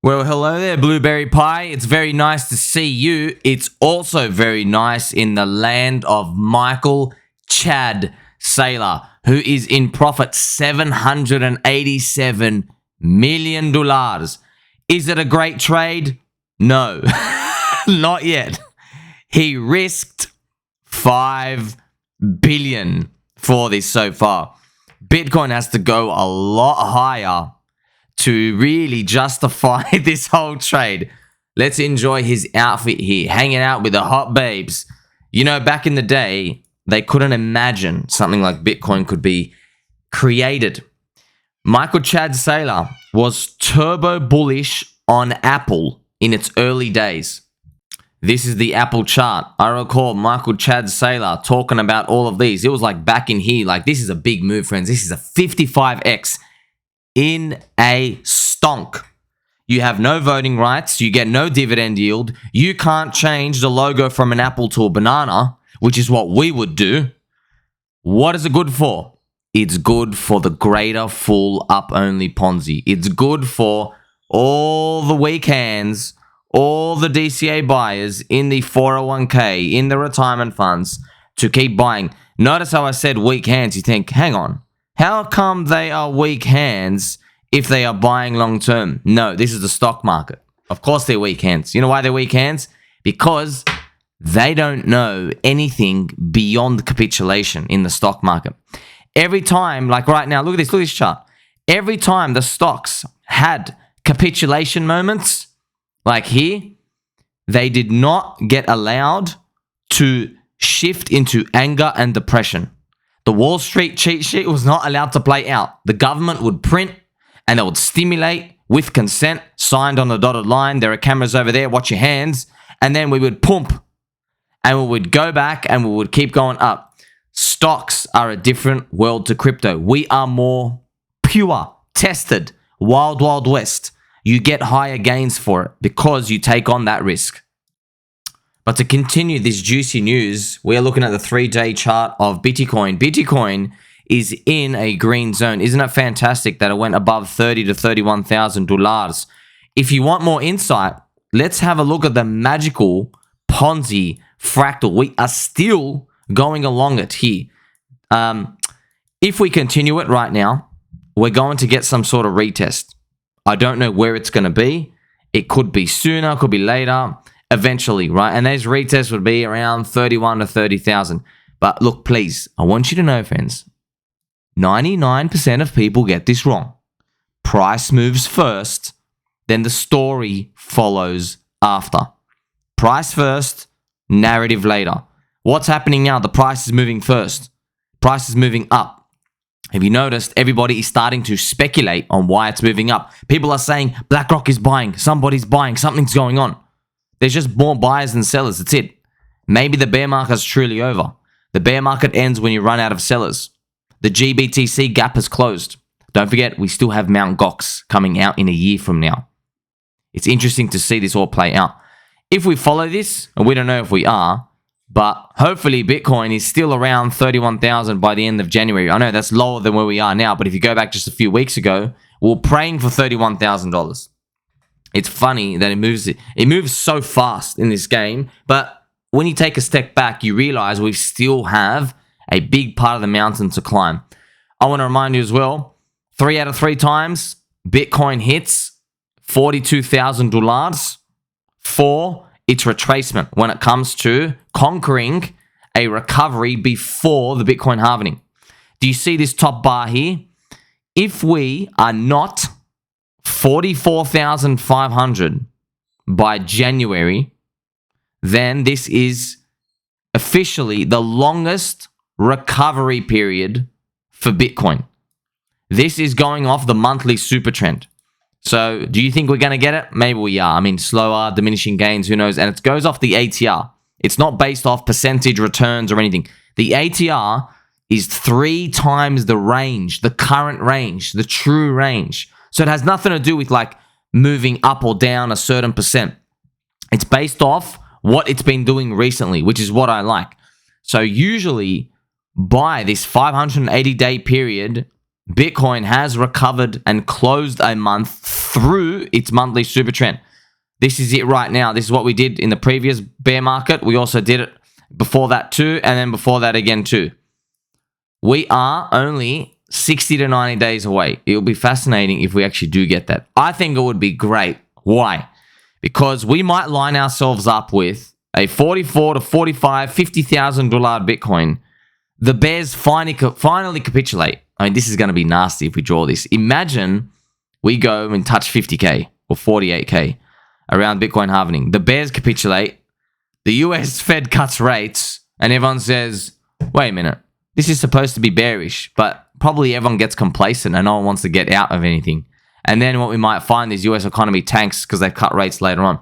Well, hello there, Blueberry Pie. It's very nice to see you. It's also very nice in the land of Michael Chad Saylor, who is in profit $787 million. Is it a great trade? No, not yet. He risked $5 billion for this so far. Bitcoin has to go a lot higher to really justify this whole trade. Let's enjoy his outfit here, hanging out with the hot babes. You know, back in the day, they couldn't imagine something like Bitcoin could be created. Michael Chad Saylor was turbo bullish on Apple in its early days. This is the Apple chart. I recall Michael Chad Saylor talking about all of these. It was like back in here, like this is a big move, friends. This is a 55x in a stonk. You have no voting rights. You get no dividend yield. You can't change the logo from an apple to a banana, which is what we would do. What is it good for? It's good for the greater full up only Ponzi. It's good for all the weak hands, all the DCA buyers in the 401k, in the retirement funds to keep buying. Notice how I said weak hands. You think, hang on. How come they are weak hands if they are buying long term? No, this is the stock market. Of course they're weak hands. You know why they're weak hands? Because they don't know anything beyond capitulation in the stock market. Every time, like right now, look at this chart. Every time the stocks had capitulation moments, like here, they did not get allowed to shift into anger and depression. The Wall Street cheat sheet was not allowed to play out. The government would print and they would stimulate with consent, signed on the dotted line. There are cameras over there, watch your hands. And then we would pump and we would go back and we would keep going up. Stocks are a different world to crypto. We are more pure, tested, wild, wild west. You get higher gains for it because you take on that risk. But to continue this juicy news, we are looking at the 3-day chart of Bitcoin. Bitcoin is in a green zone. Isn't it fantastic that it went above $30,000 to $31,000? If you want more insight, let's have a look at the magical Ponzi fractal. We are still going along it here. If we continue it right now, we're going to get some sort of retest. I don't know where it's going to be. It could be sooner, could be later. Eventually, right? And those retests would be around 31 to 30,000. But look, please, I want you to know, friends, 99% of people get this wrong. Price moves first, then the story follows after. Price first, narrative later. What's happening now? The price is moving first. Price is moving up. Have you noticed everybody is starting to speculate on why it's moving up? People are saying BlackRock is buying, somebody's buying, something's going on. There's just more buyers than sellers. That's it. Maybe the bear market is truly over. The bear market ends when you run out of sellers. The GBTC gap has closed. Don't forget, we still have Mt. Gox coming out in a year from now. It's interesting to see this all play out. If we follow this, and we don't know if we are, but hopefully Bitcoin is still around 31,000 by the end of January. I know that's lower than where we are now, but if you go back just a few weeks ago, we were praying for $31,000. It's funny that it moves so fast in this game, but when you take a step back, you realize we still have a big part of the mountain to climb. I want to remind you as well, 3 out of 3 times, Bitcoin hits $42,000 for its retracement when it comes to conquering a recovery before the Bitcoin halving. Do you see this top bar here? If we are not 44,500 by January, then this is officially the longest recovery period for Bitcoin. This is going off the monthly super trend. So do you think we're going to get it? Maybe we are. I mean, slower, diminishing gains, who knows? And it goes off the ATR. It's not based off percentage returns or anything. The ATR is 3 times the range, the current range, the true range. So it has nothing to do with like moving up or down a certain percent. It's based off what it's been doing recently, which is what I like. So usually by this 580-day period, Bitcoin has recovered and closed a month through its monthly super trend. This is it right now. This is what we did in the previous bear market. We also did it before that too, and then before that again too. We are only 60 to 90 days away. It will be fascinating if we actually do get that. I think it would be great. Why? Because we might line ourselves up with a 44 to 45, $50,000 Bitcoin. The bears finally capitulate. I mean, this is going to be nasty if we draw this. Imagine we go and touch 50K or 48K around Bitcoin halving. The bears capitulate. The US Fed cuts rates, and everyone says, wait a minute, this is supposed to be bearish, but probably everyone gets complacent and no one wants to get out of anything. And then what we might find is US economy tanks because they cut rates later on.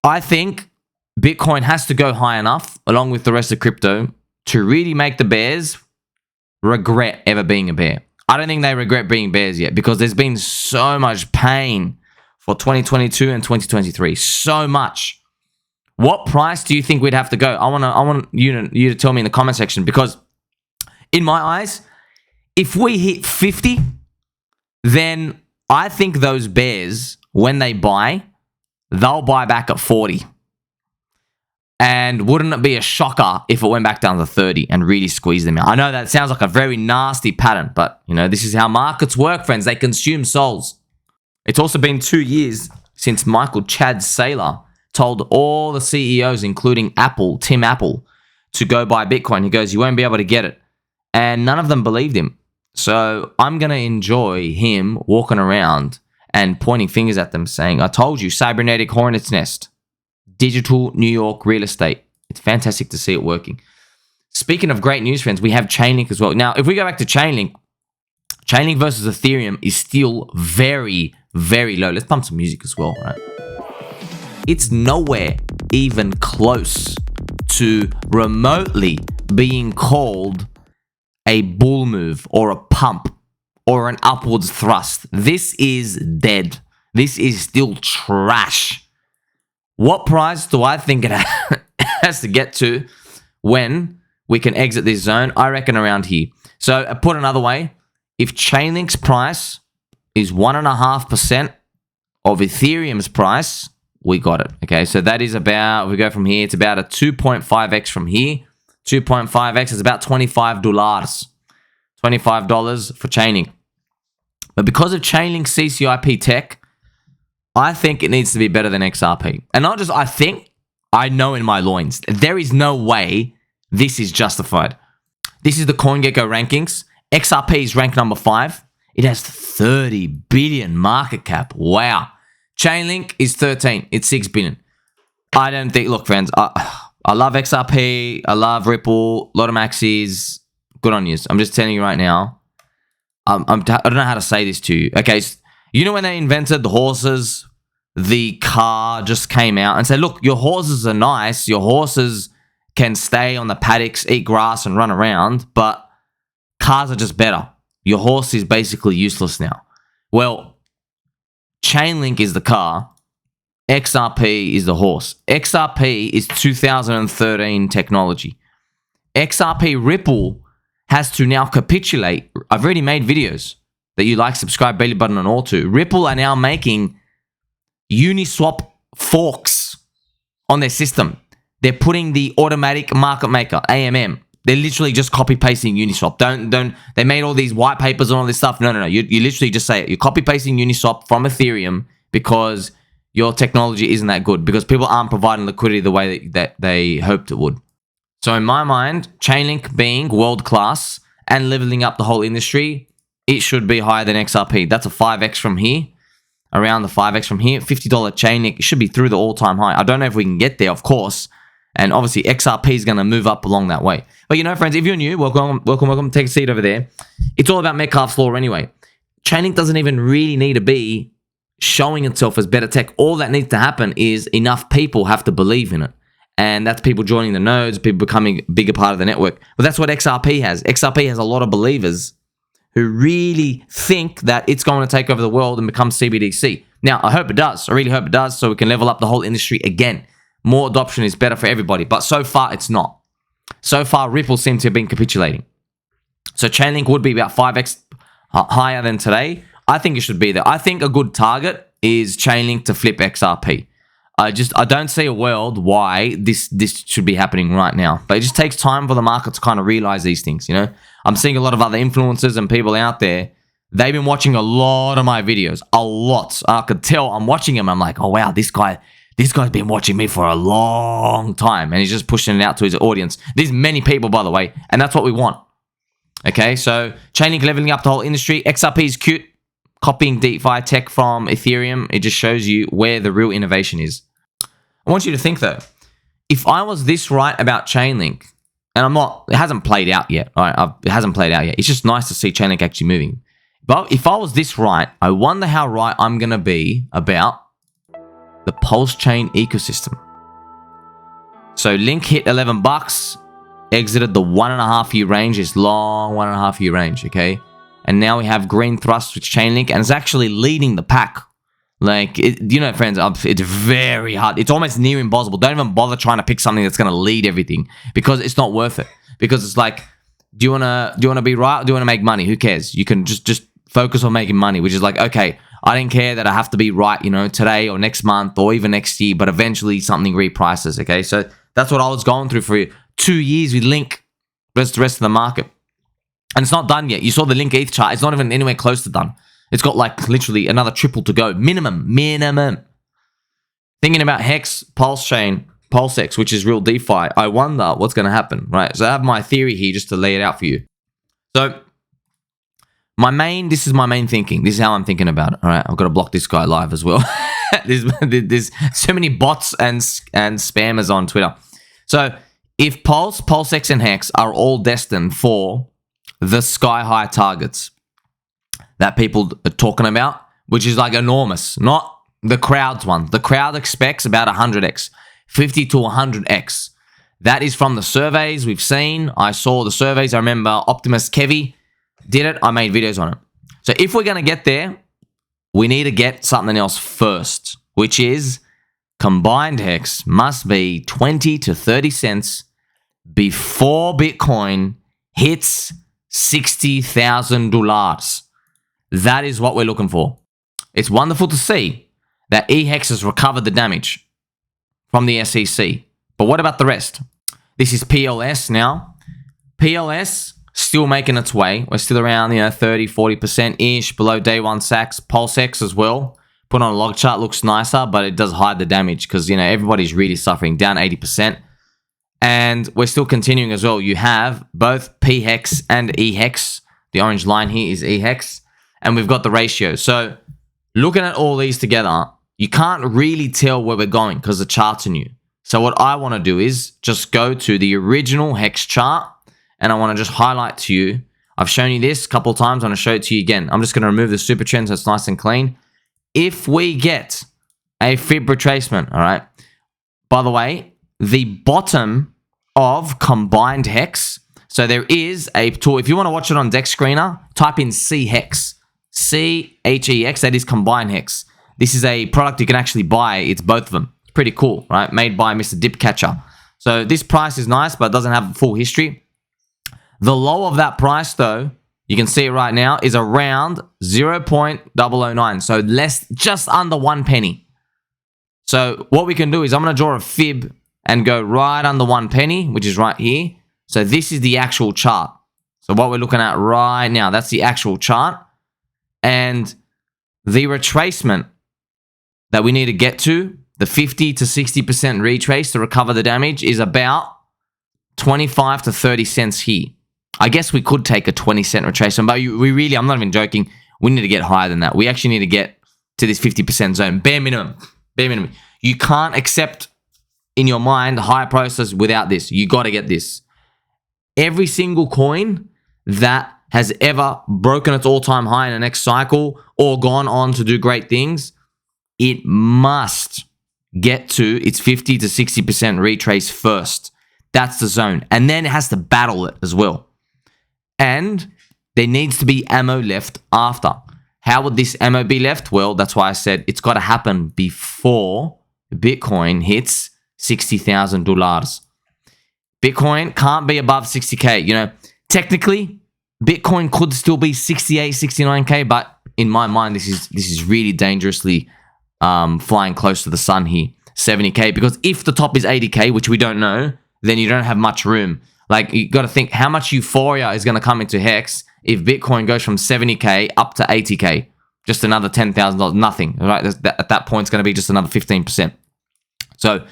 I think Bitcoin has to go high enough, along with the rest of crypto, to really make the bears regret ever being a bear. I don't think they regret being bears yet because there's been so much pain for 2022 and 2023. So much. What price do you think we'd have to go? I want you to tell me in the comment section, because in my eyes, if we hit 50, then I think those bears, when they buy, they'll buy back at 40. And wouldn't it be a shocker if it went back down to 30 and really squeezed them out? I know that sounds like a very nasty pattern, but you know, this is how markets work, friends. They consume souls. It's also been 2 years since Michael Chad Saylor told all the CEOs, including Apple, Tim Apple, to go buy Bitcoin. He goes, you won't be able to get it. And none of them believed him. So I'm going to enjoy him walking around and pointing fingers at them saying, I told you, Cybernetic Hornets Nest, digital New York real estate. It's fantastic to see it working. Speaking of great news, friends, we have ChainLINK as well. Now, if we go back to ChainLINK, ChainLINK versus Ethereum is still very, very low. Let's pump some music as well, right? It's nowhere even close to remotely being called a bull move or a pump or an upwards thrust. This is dead. This is still trash. What price do I think it has to get to when we can exit this zone? I reckon around here. So put another way, if Chainlink's price is 1.5% of Ethereum's price, we got it. Okay, so that is about, if we go from here, it's about a 2.5x from here. 2.5x is about $25. $25 for Chainlink. But because of Chainlink's CCIP tech, I think it needs to be better than XRP. And not just I think, I know in my loins. There is no way this is justified. This is the CoinGecko rankings. XRP is ranked number 5. It has 30 billion market cap. Wow. Chainlink is 13. It's 6 billion. I don't think, look, friends, I love XRP. I love Ripple. A lot of maxis. Good on you. I'm just telling you right now. I don't know how to say this to you. Okay, so you know when they invented the horses, the car just came out and said, look, your horses are nice. Your horses can stay on the paddocks, eat grass, and run around, but cars are just better. Your horse is basically useless now. Well, Chainlink is the car. XRP is the horse. XRP is 2013 technology. XRP Ripple has to now capitulate. I've already made videos that you like, subscribe, belly button, and all to. Ripple are now making Uniswap forks on their system. They're putting the automatic market maker, AMM. They're literally just copy pasting Uniswap. Don't. They made all these white papers and all this stuff. No. You literally just say it. You're copy pasting Uniswap from Ethereum because your technology isn't that good, because people aren't providing liquidity the way that they hoped it would. So in my mind, Chainlink being world class and leveling up the whole industry, it should be higher than XRP. That's a 5x from here. Around the 5x from here. $50 Chainlink, it should be through the all-time high. I don't know if we can get there, of course. And obviously, XRP is going to move up along that way. But you know, friends, if you're new, welcome. Take a seat over there. It's all about Metcalfe's Law anyway. Chainlink doesn't even really need to be showing itself as better tech. All that needs to happen is enough people have to believe in it. And that's people joining the nodes, people becoming a bigger part of the network. But that's what XRP has. XRP has a lot of believers who really think that it's going to take over the world and become CBDC. Now, I hope it does. I really hope it does, so we can level up the whole industry again. More adoption is better for everybody, but so far it's not. So far, Ripple seems to have been capitulating. So Chainlink would be about 5x higher than today, I think it should be there. I think a good target is ChainLINK to flip XRP. I don't see a world why this should be happening right now. But it just takes time for the market to kind of realize these things, you know? I'm seeing a lot of other influencers and people out there. They've been watching a lot of my videos. A lot. I could tell I'm watching him. I'm like, oh, wow, this guy's been watching me for a long time. And he's just pushing it out to his audience. There's many people, by the way. And that's what we want. Okay, so ChainLINK leveling up the whole industry. XRP is cute. Copying DeFi tech from Ethereum. It just shows you where the real innovation is. I want you to think, though. If I was this right about ChainLINK, and I'm not, it hasn't played out yet. All right, it hasn't played out yet. It's just nice to see ChainLINK actually moving. But if I was this right, I wonder how right I'm going to be about the PulseChain ecosystem. So Link hit 11 bucks, exited the 1.5 year range, this long 1.5 year range, okay? And now we have green thrust with ChainLINK, and it's actually leading the pack. Like, you know, friends, it's very hard. It's almost near impossible. Don't even bother trying to pick something that's going to lead everything because it's not worth it. Because it's like, do you want to be right or do you want to make money? Who cares? You can just focus on making money, which is like, okay, I don't care that I have to be right, you know, today or next month or even next year, but eventually something reprices, okay? So that's what I was going through for 2 years with Link versus the rest of the market. And it's not done yet. You saw the Link ETH chart. It's not even anywhere close to done. It's got like literally another triple to go. Minimum. Thinking about HEX, PulseChain, PulseX, which is real DeFi, I wonder what's going to happen, right? So I have my theory here just to lay it out for you. So this is my main thinking. This is how I'm thinking about it, all right? I've got to block this guy live as well. There's so many bots and spammers on Twitter. So if PulseX, and HEX are all destined for the sky-high targets that people are talking about, which is like enormous, not the crowd's one. The crowd expects about 100x, 50 to 100x. That is from the surveys we've seen. I saw the surveys. I remember Optimus Kevy did it. I made videos on it. So if we're going to get there, we need to get something else first, which is combined HEX must be 20 to 30 cents before Bitcoin hits $60,000. That is what we're looking for. It's wonderful to see that HEX has recovered the damage from the SEC. But what about the rest? This is PLS now. PLS still making its way. We're still around, 30, 40%-ish below day one sacks. PulseX as well. Put on a log chart, looks nicer, but it does hide the damage because, everybody's really suffering, down 80%. And we're still continuing as well. You have both PHEX and EHEX. The orange line here is EHEX. And we've got the ratio. So looking at all these together, you can't really tell where we're going because the charts are new. So what I want to do is just go to the original HEX chart. And I want to just highlight to you. I've shown you this a couple of times. I'm going to show it to you again. I'm just going to remove the super trend so it's nice and clean. If we get a fib retracement, all right. By the way, the bottom of combined HEX. So there is a tool. If you want to watch it on Deck Screener, type in CHEX. CHEX. That is combined HEX. This is a product you can actually buy. It's both of them. It's pretty cool, right? Made by Mr. Dipcatcher. So this price is nice, but it doesn't have full history. The low of that price, though, you can see it right now, is around 0.009. So just under 1 penny. So what we can do is I'm going to draw a fib and go right under 1 penny, which is right here. So this is the actual chart. So what we're looking at right now, that's the actual chart. And the retracement that we need to get to, the 50 to 60% retrace to recover the damage, is about 25 to 30 cents here. I guess we could take a 20-cent retracement, but we really, I'm not even joking, we need to get higher than that. We actually need to get to this 50% zone. Bare minimum. Bare minimum. You can't accept in your mind higher prices without this. You got to get this. Every single coin that has ever broken its all-time high in the next cycle or gone on to do great things, it must get to its 50 to 60% retrace first. That's the zone. And then it has to battle it as well. And there needs to be ammo left after. How would this ammo be left? Well, that's why I said it's got to happen before Bitcoin hits $60,000. Bitcoin can't be above 60K. Technically, Bitcoin could still be 68, 69K, but in my mind, this is really dangerously flying close to the sun here. 70K, because if the top is 80K, which we don't know, then you don't have much room. Like, you got to think how much euphoria is going to come into HEX if Bitcoin goes from 70K up to 80K. Just another $10,000, nothing, right? At that point, it's going to be just another 15%. So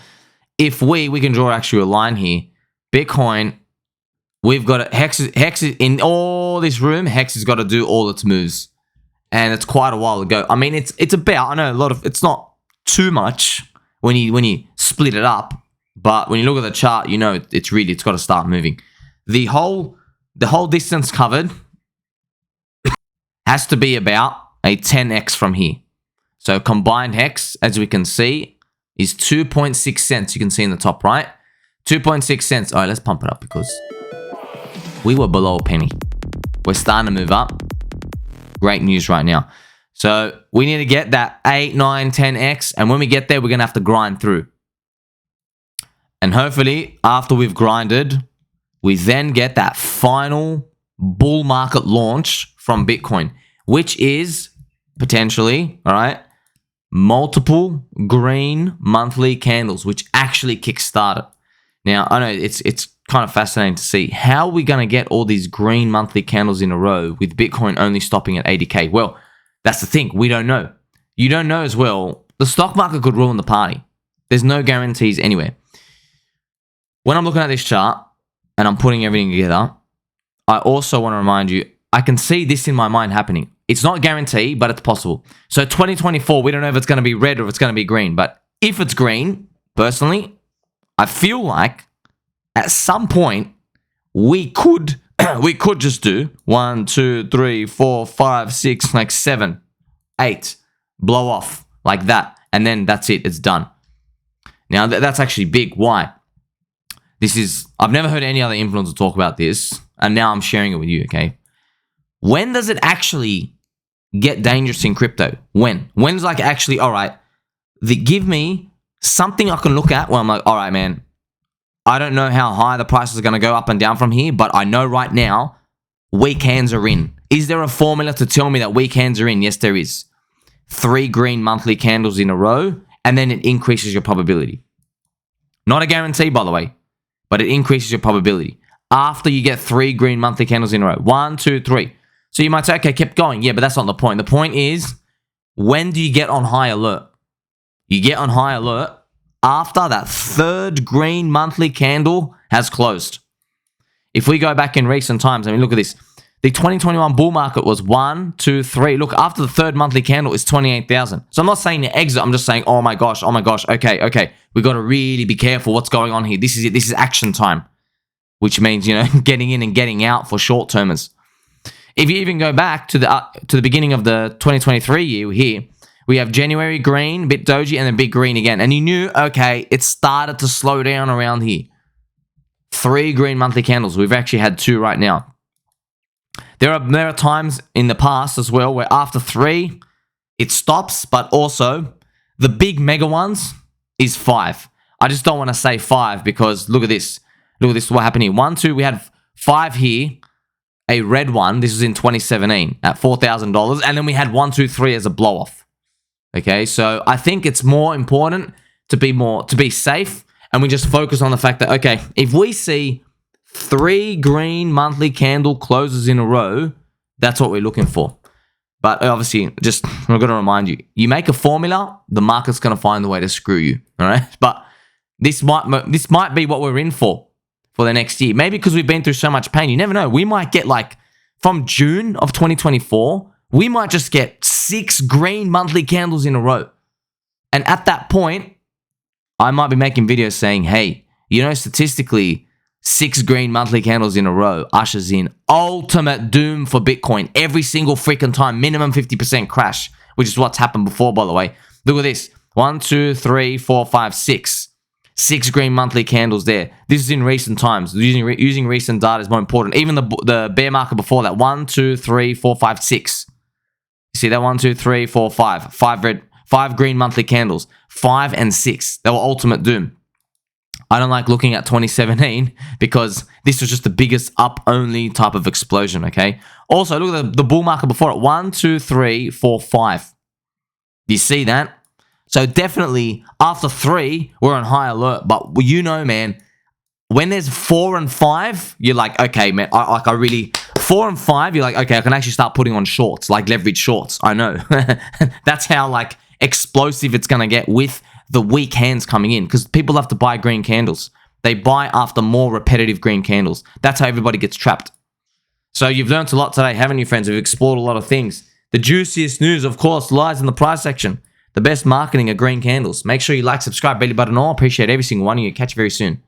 if we can draw actually a line here, Bitcoin, we've got HEX is in all this room. HEX has got to do all its moves, and it's quite a while to go. I mean, it's about, I know it's not too much when you split it up, but when you look at the chart, you know it's got to start moving. The whole distance covered has to be about a 10x from here. So combined HEX, as we can see, is 2.6 cents. You can see in the top right, 2.6 cents. All right, let's pump it up because we were below a penny. We're starting to move up. Great news right now. So we need to get that 8, 9, 10x. And when we get there, we're going to have to grind through. And hopefully, after we've grinded, we then get that final bull market launch from Bitcoin, which is potentially, all right, multiple green monthly candles, which actually kickstart it. Now, I know it's kind of fascinating to see how we're going to get all these green monthly candles in a row with Bitcoin only stopping at 80K. Well, that's the thing. We don't know. You don't know as well. The stock market could ruin the party. There's no guarantees anywhere. When I'm looking at this chart and I'm putting everything together, I also want to remind you, I can see this in my mind happening. It's not guaranteed, but it's possible. So 2024, we don't know if it's going to be red or if it's going to be green. But if it's green, personally, I feel like at some point we could just do 1, 2, 3, 4, 5, 6, like 7, 8, blow off like that, and then that's it. It's done. Now that's actually big. Why? I've never heard any other influencer talk about this, and now I'm sharing it with you. Okay, when does it actually get dangerous in crypto? When's like actually all right? Give me something I can look at where I'm like, all right, man. I don't know how high the prices are going to go up and down from here, but I know right now weak hands are in. Is there a formula to tell me that weak hands are in? Yes, there is. 3 green monthly candles in a row, and then it increases your probability. Not a guarantee, by the way, but it increases your probability. After you get 3 green monthly candles in a row. 1, 2, 3. So you might say, okay, keep going. Yeah, but that's not the point. The point is, when do you get on high alert? You get on high alert after that 3rd green monthly candle has closed. If we go back in recent times, I mean, look at this. The 2021 bull market was 1, 2, 3. Look, after the 3rd monthly candle is 28,000. So I'm not saying to exit. I'm just saying, oh my gosh. Okay. We got to really be careful what's going on here. This is it. This is action time, which means, getting in and getting out for short-termers. If you even go back to the beginning of the 2023 year here, we have January green, bit doji, and then big green again. And you knew, okay, it started to slow down around here. 3 green monthly candles. We've actually had 2 right now. There are times in the past as well where after 3, it stops, but also the big mega ones is 5. I just don't want to say 5 because look at this. Look at this, what happened here. 1, 2, we had 5 here. A red one. This was in 2017 at $4,000. And then we had 1, 2, 3 as a blow off. Okay, so I think it's more important to be safe, and we just focus on the fact that, okay, if we see 3 green monthly candle closes in a row, that's what we're looking for. But obviously, I'm going to remind you, you make a formula, the market's going to find the way to screw you, all right? But this might be what we're in for the next year. Maybe because we've been through so much pain. You never know. We might get from June of 2024, we might just get 6 green monthly candles in a row. And at that point, I might be making videos saying, hey, statistically, 6 green monthly candles in a row ushers in ultimate doom for Bitcoin every single freaking time, minimum 50% crash, which is what's happened before, by the way. Look at this. 1, 2, 3, 4, 5, 6. 6 green monthly candles there. This is in recent times. Using recent data is more important. Even the bear market before that. 1, 2, 3, 4, 5, 6. See that 1, 2, 3, 4, 5 green monthly candles, 5 and 6. They were ultimate doom. I don't like looking at 2017 because this was just the biggest up-only type of explosion, okay? Also, look at the bull market before it. 1, 2, 3, 4, 5. You see that? So definitely, after 3, we're on high alert. But you know, man, when there's 4 and 5, you're like, okay, man, I really... 4 and 5, you're like, okay, I can actually start putting on shorts, like leverage shorts. I know. That's how, like, explosive it's going to get with the weak hands coming in, because people have to buy green candles. They buy after more repetitive green candles. That's how everybody gets trapped. So you've learned a lot today, haven't you, friends? We've explored a lot of things. The juiciest news, of course, lies in the price section. The best marketing are green candles. Make sure you like, subscribe, belly button all. Appreciate every single one of you. Catch you very soon.